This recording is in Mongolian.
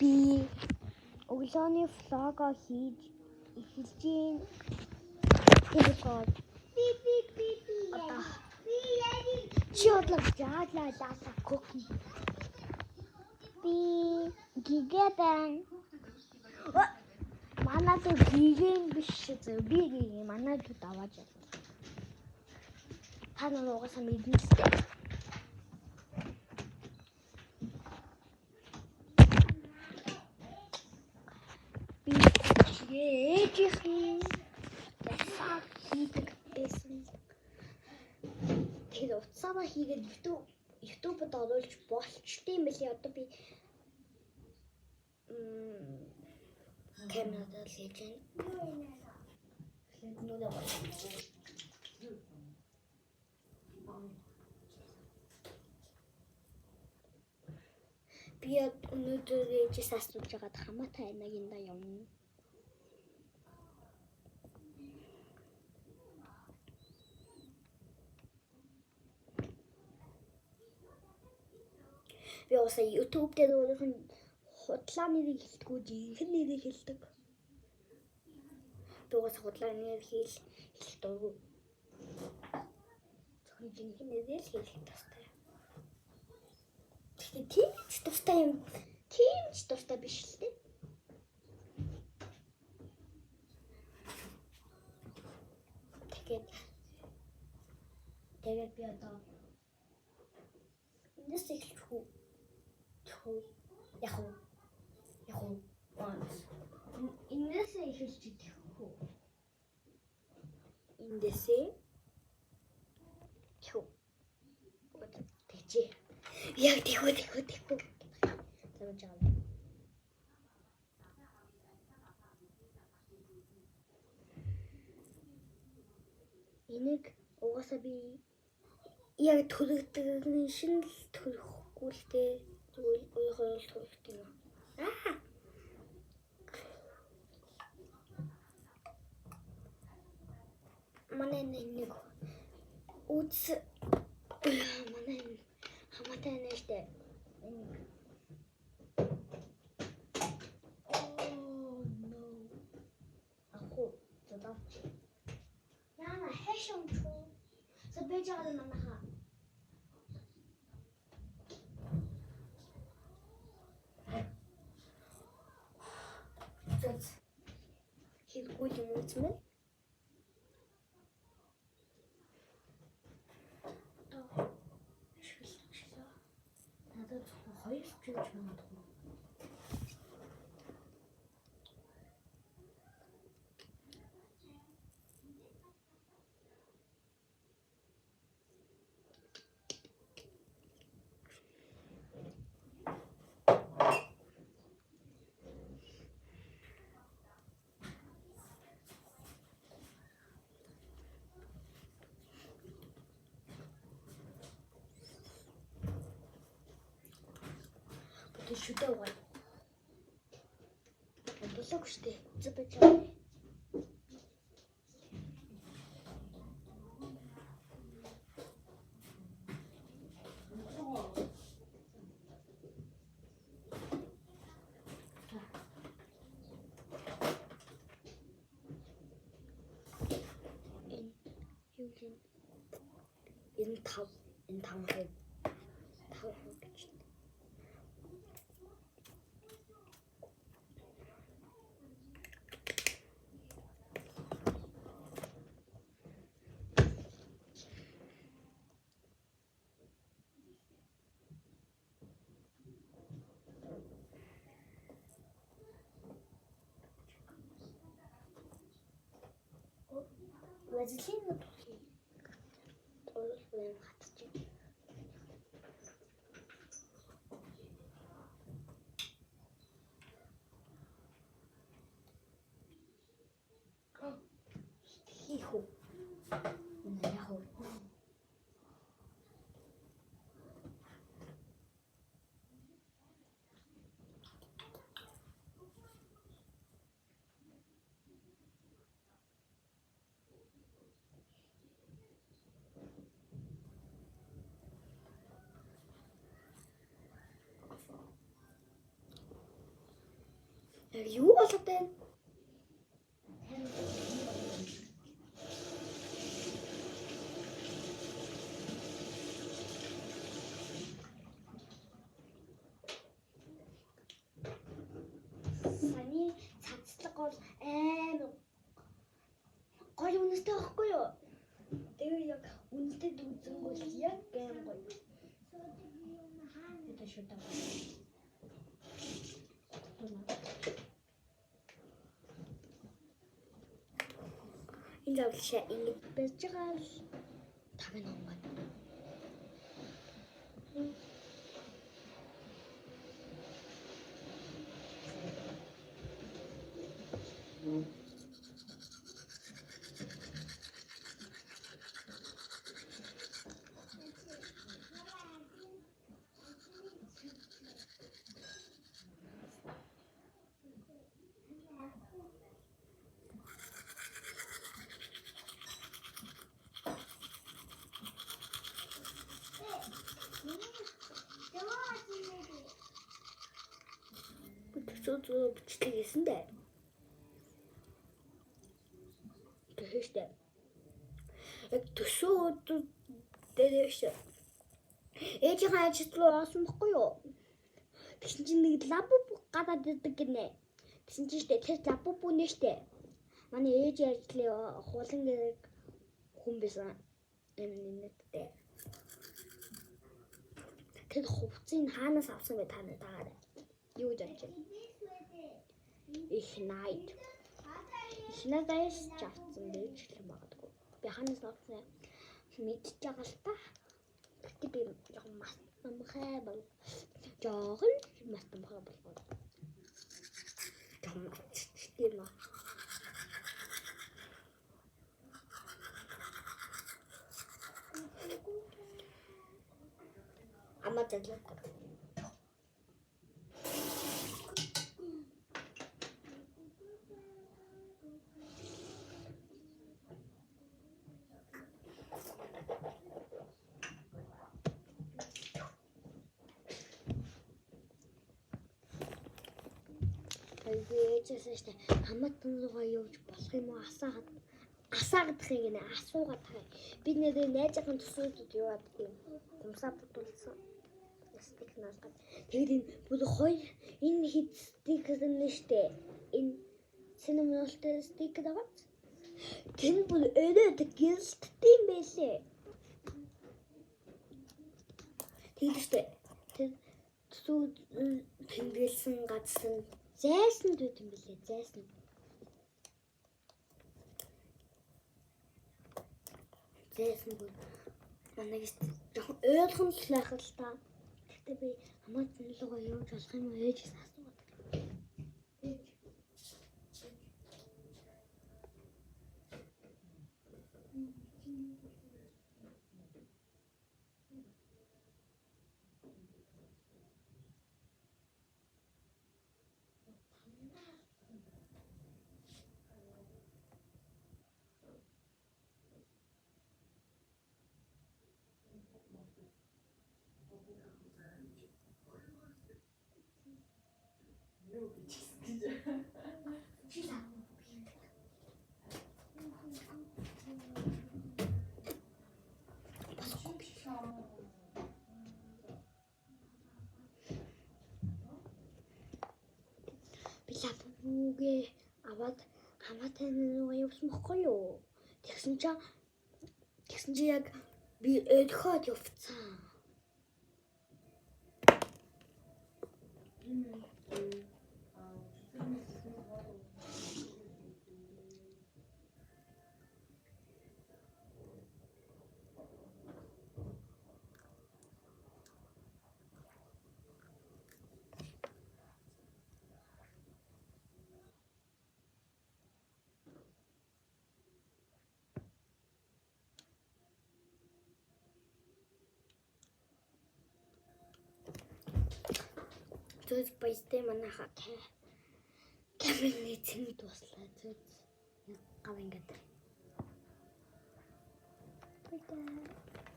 Би өглөөний влого хийж эхэлж байна. Тэгээд одоо чиодлаа коки. Би гигэдэн. Манайд гигэн биш зөө. Би гигэн манайд давааж байна. Та нар угаасаа мэднэ л дээ. Ээжийн ясаа хийдэг байсан. Тэр утсаа хийгээд YouTube-д оруулж болчтой юм билий. Одоо би камерад л хийж байна. Би өнөөдөр ээжээс асууж байгаад хамаатай айнагинда явна. Би also YouTube дээр өөрөөр худлаа нэрийг хэлдэг үү, жинхэнэ нэрийг хэлдэг. Би also худлаа нэр хэлдэг. Зөвхөн жинхэнэ нэрийг хэлэх тустай. Тэгтээ тийм ч тустай юм. Тийм ч тустай биш л дээ. Тэгээд би одоо эндээс эхэлж хүү. Яг уу. Эндээс эхэлж идэх хүү. Эндээсээ хүү. Тэгчээ. Яг тэхүү. Зарж байгаа. Энийг угаасаа би яг төрөгдөг шинэ л төрөхгүй л дээ. Тэгвэл уяхаар л төрөгдөг юм. Манай нэг үз манай хамаатай нэртэй. Oh no. Аху задавч. Яна хэшон чуу. Сабэжаад манайха. Хийхгүй юм үзмээ. Надад хоёр ч юм байна. Шүдээ угаа. Болог штэ. Зүбэж байгаа. Энэ тав хэ. Вазелин тухи. Тоолсон хатчих. Хиху. Нахо. Яг юу болоод байна? Саны цацлаг бол амар гоё үнэтэй байхгүй юу? Тэгээ яг үнэтэй үзэн бол яг амар гоё. Это что такое? Энэ завлшаа ингэж барьж байгаа л 5 он байна. Төсөө бичлэг хийсэн дээ. Тэхэштэй. Яг төсөө дээрээс ээжийн ажил руу орсон байхгүй юу? Тэгсэн чинь нэг лабуб гадаад идэг гинэ. Тэгсэн чинь штэ тэр лабуб үнэ штэ. Манай ээжийн ажлын хулан гэрэг хүн байсан юм нэттэй. Тэр хувцсыг хаанаас авсан бэ та нараа? Юу гэж бодож байна? Ich neid. Ich надаас чавцсан байж л магадгүй. Би ханаас авсан мэдчихэж байгаа л та. Гэтэ би яг мас намхай бол жоохон мас намхай болов. Том тийм ба. Ама тэглэх. Ээжээс штэ хамаатан руугаа явж болох юм уу асаагаадах юм гинэ асуугаад таа. Бид нэрээ найзынхаа төсөөдөд яваад тийм юмсаа бодулсан. Стик наасгаад тэгээд энэ бүр хоёр энэ хит стикер нэштэй энэ синемолтой стикер аваад тэн бүр өрөөд гэрэлттэй юм байлээ. Тэгээд штэ тэр төсөө тэмдэглэсэн газар зайсан дүүд юм билээ зайсан. Зайсан дүүд манайг жоохон ойлгомжтой байх л та. Гэхдээ би хамаатан руугаа явж болох юм уу ээжээс асуугаад. Лабубугээ аваад хамаатан руу явсан бохгүй юу? Тэгсэн чи яг би өдөхөд явцсан. Төс баяртай манайха камерны цэнд туслаа. Төс гав ингээд. Баярлалаа.